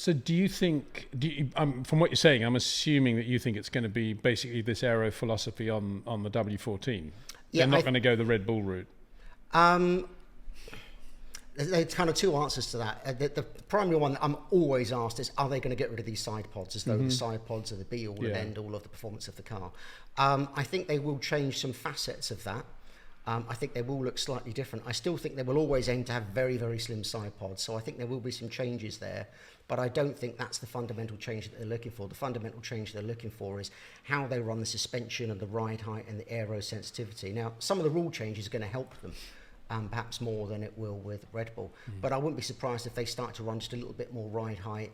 So do you think, from what you're saying, I'm assuming that you think it's going to be basically this aero philosophy on the W14. Yeah, They're not going to go the Red Bull route. There's kind of two answers to that. The primary one that I'm always asked is, are they going to get rid of these side pods, as though the side pods are the be-all and end-all of the performance of the car? I think they will change some facets of that. I think they will look slightly different. I still think they will always aim to have very, very slim side pods, so I think there will be some changes there, but I don't think that's the fundamental change that they're looking for. The fundamental change they're looking for is how they run the suspension and the ride height and the aero sensitivity. Now, some of the rule changes are going to help them, perhaps more than it will with Red Bull. But I wouldn't be surprised if they start to run just a little bit more ride height,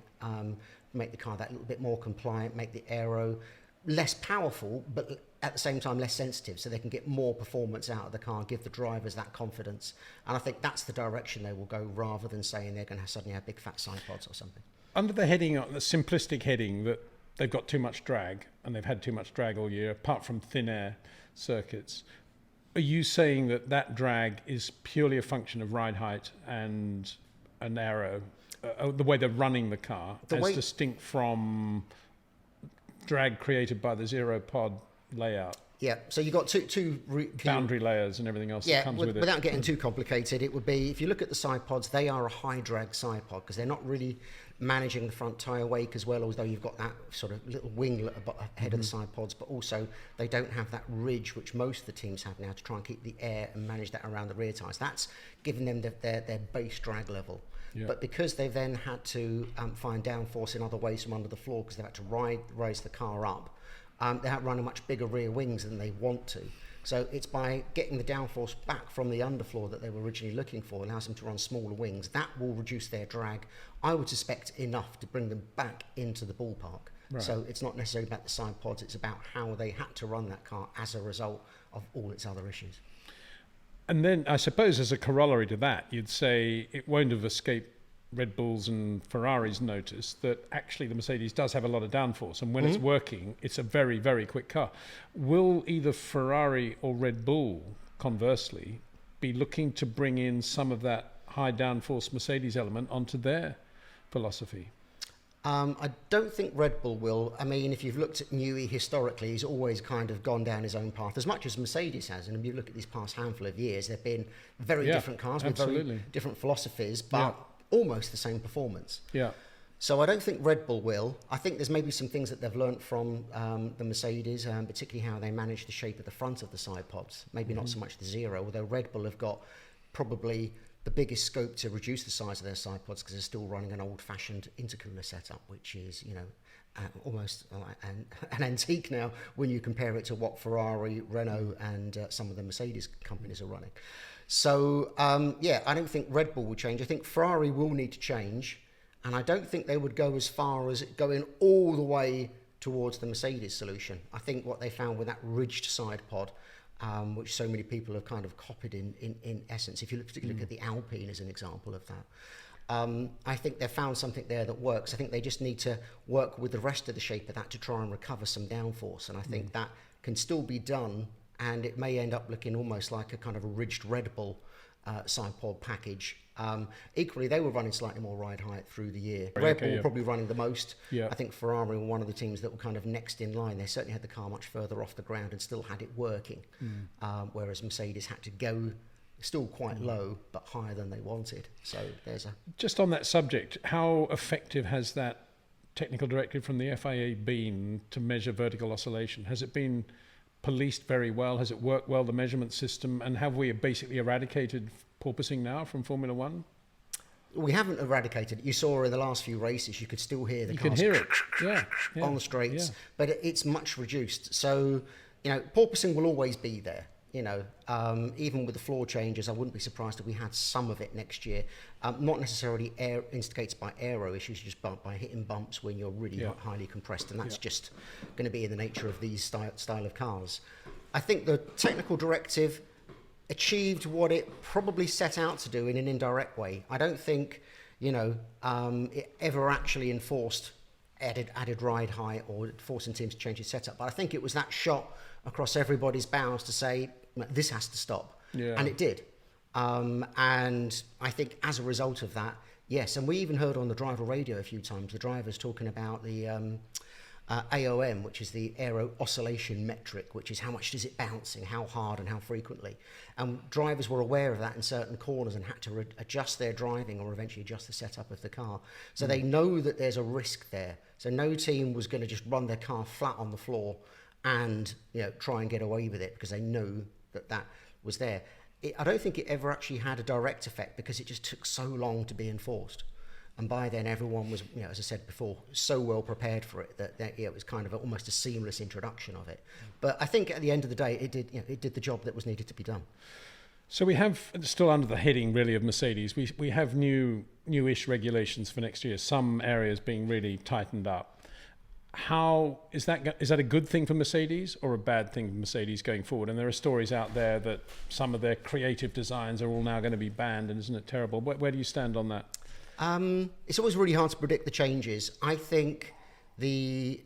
make the car that little bit more compliant, make the aero less powerful, but at the same time less sensitive, so they can get more performance out of the car, give the drivers that confidence. And I think that's the direction they will go, rather than saying they're going to suddenly have big fat side pods or something. Under the heading, the simplistic heading that they've got too much drag, and they've had too much drag all year, apart from thin air circuits, are you saying that that drag is purely a function of ride height and an aero, the way they're running the car, as distinct from drag created by the zero pod layout? Yeah, so you've got two boundary layers and everything else that comes with it. Without getting too complicated, it would be, if you look at the side pods, they are a high drag side pod because they're not really managing the front tyre wake as well, although you've got that sort of little winglet ahead of the side pods, but also they don't have that ridge which most of the teams have now to try and keep the air and manage that around the rear tyres. That's giving them their base drag level. Yeah. But because they've then had to find downforce in other ways from under the floor, because they've had to raise the car up, they're running much bigger rear wings than they want to. So it's by getting the downforce back from the underfloor that they were originally looking for, allows them to run smaller wings. That will reduce their drag, I would suspect, enough to bring them back into the ballpark. Right. So it's not necessarily about the side pods, it's about how they had to run that car as a result of all its other issues. And then I suppose as a corollary to that, you'd say it won't have escaped Red Bulls and Ferraris notice that actually the Mercedes does have a lot of downforce, and when it's working, it's a very, very quick car. Will either Ferrari or Red Bull, conversely, be looking to bring in some of that high downforce Mercedes element onto their philosophy? I don't think Red Bull will. I mean, if you've looked at Newey historically, he's always kind of gone down his own path, as much as Mercedes has. And if you look at these past handful of years, they've been very different cars with very different philosophies, but almost the same performance. Yeah. So I don't think Red Bull will. I think there's maybe some things that they've learnt from the Mercedes, particularly how they manage the shape of the front of the side pods. Maybe not so much the zero, although Red Bull have got probably the biggest scope to reduce the size of their side pods because they're still running an old-fashioned intercooler setup, which is, you know, almost an antique now when you compare it to what Ferrari, Renault, and some of the Mercedes companies are running. So, I don't think Red Bull will change. I think Ferrari will need to change, and I don't think they would go as far as going all the way towards the Mercedes solution. I think what they found with that ridged side pod, which so many people have kind of copied in essence, if you particularly look at the Alpine as an example of that, I think they've found something there that works. I think they just need to work with the rest of the shape of that to try and recover some downforce, and I think that can still be done, and it may end up looking almost like a kind of a ridged Red Bull side pod package. Equally, they were running slightly more ride height through the year. Red Bull were probably running the most. Yeah. I think Ferrari were one of the teams that were kind of next in line. They certainly had the car much further off the ground and still had it working, whereas Mercedes had to go still quite low but higher than they wanted. So there's a... Just on that subject, how effective has that technical directive from the FIA been to measure vertical oscillation? Has it been policed very well? Has it worked well, the measurement system? And have we basically eradicated porpoising now from Formula One? We haven't eradicated it. You saw in the last few races, you could still hear the cars on the straights, but it's much reduced. So, you know, porpoising will always be there. You know, even with the floor changes, I wouldn't be surprised if we had some of it next year. Not necessarily instigated by aero issues, just by hitting bumps when you're really highly compressed, and that's just going to be in the nature of these style of cars. I think the technical directive achieved what it probably set out to do in an indirect way. I don't think, you know, it ever actually enforced added ride height or forcing teams to change its setup, but I think it was that shot across everybody's bows to say, this has to stop. And it did. And I think as a result of that, Yes, and we even heard on the driver radio a few times the drivers talking about the AOM, which is the aero oscillation metric, which is how much is it bouncing, how hard and how frequently. And drivers were aware of that in certain corners and had to adjust their driving or eventually adjust the setup of the car. So they know that there's a risk there. So no team was going to just run their car flat on the floor and try and get away with it because they know that was there. I don't think it ever actually had a direct effect because it just took so long to be enforced. And by then, everyone was, as I said before, so well prepared for it that it was kind of almost a seamless introduction of it. But I think at the end of the day, it did the job that was needed to be done. So we have, still under the heading really of Mercedes, we have newish regulations for next year. Some areas being really tightened up. How is that a good thing for Mercedes or a bad thing for Mercedes going forward? And there are stories out there that some of their creative designs are all now going to be banned, and isn't it terrible? Where do you stand on that? It's always really hard to predict the changes. I think the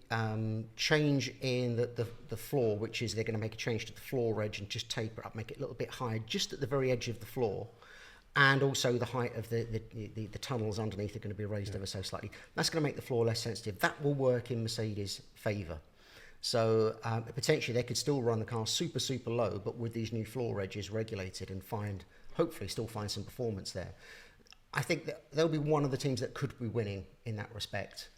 change in the floor, which is they're going to make a change to the floor edge and just taper up, make it a little bit higher, just at the very edge of the floor. And also the height of the tunnels underneath are going to be raised ever so slightly. That's going to make the floor less sensitive. That will work in Mercedes' favour. So potentially they could still run the car super, super low, but with these new floor edges regulated and hopefully still find some performance there. I think that they'll be one of the teams that could be winning in that respect.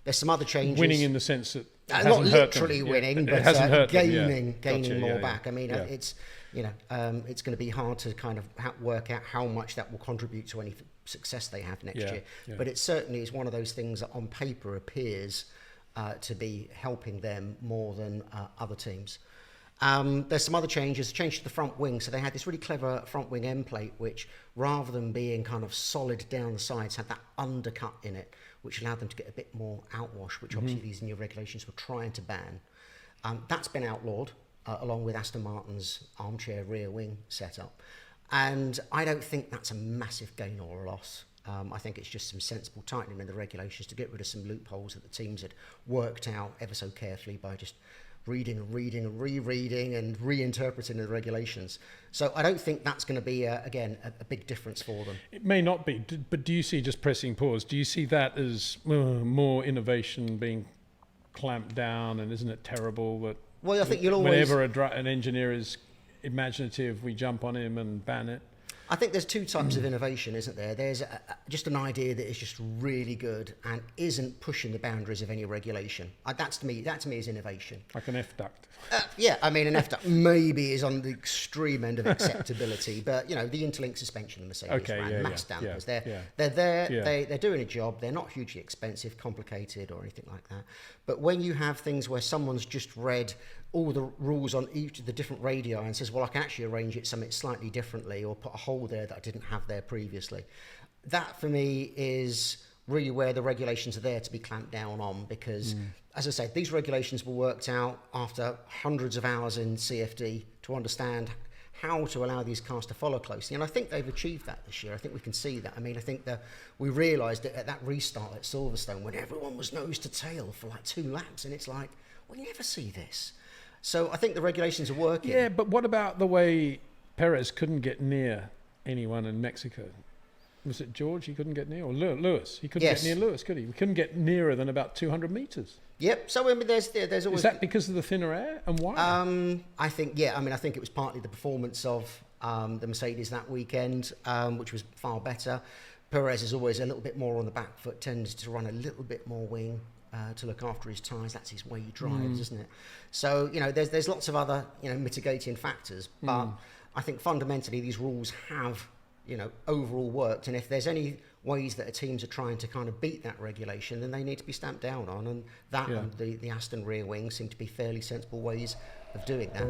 There's some other changes. Winning in the sense that not literally winning, but gaining more back. I mean, it's it's going to be hard to kind of work out how much that will contribute to any success they have next year. Yeah. But it certainly is one of those things that on paper appears to be helping them more than other teams. There's some other changes. Change to the front wing. So they had this really clever front wing end plate, which rather than being kind of solid down the sides, had that undercut in it, which allowed them to get a bit more outwash, which obviously these new regulations were trying to ban. That's been outlawed, along with Aston Martin's armchair rear wing setup. And I don't think that's a massive gain or a loss. I think it's just some sensible tightening in the regulations to get rid of some loopholes that the teams had worked out ever so carefully by just reading and rereading and reinterpreting the regulations. So I don't think that's going to be, a big difference for them. It may not be, but do you see, just pressing pause, do you see that as more innovation being clamped down, and isn't it terrible that I think you'll always... whenever an engineer is imaginative, we jump on him and ban it? I think there's two types of innovation, isn't there? There's just an idea that is just really good and isn't pushing the boundaries of any regulation. That to me is innovation. Like an F-duct. An F-duct maybe is on the extreme end of acceptability, but the interlink suspension, the Mercedes brand, mass dampers, they're there, they're doing a job. They're not hugely expensive, complicated, or anything like that. But when you have things where someone's just read all the rules on each of the different radii and says, well, I can actually arrange it something slightly differently or put a hole there that I didn't have there previously. That, for me, is really where the regulations are there to be clamped down on because, as I said, these regulations were worked out after hundreds of hours in CFD to understand how to allow these cars to follow closely. And I think they've achieved that this year. I think we can see that. I mean, I think that we realised it at that restart at Silverstone when everyone was nose to tail for like 2 laps. And it's like, we never see this. So I think the regulations are working. Yeah, but what about the way Perez couldn't get near anyone in Mexico? Was it George he couldn't get near? Or Lewis? He couldn't get near Lewis, could he? We couldn't get nearer than about 200 metres. Yep. So I mean, there's always... Is that because of the thinner air? And why? I think it was partly the performance of the Mercedes that weekend, which was far better. Perez is always a little bit more on the back foot, tends to run a little bit more wing. To look after his tyres, that's his way he drives, isn't it? So there's lots of other mitigating factors, but I think fundamentally these rules have overall worked, and if there's any ways that teams are trying to kind of beat that regulation, then they need to be stamped down on, and that and the Aston rear wing seem to be fairly sensible ways of doing that.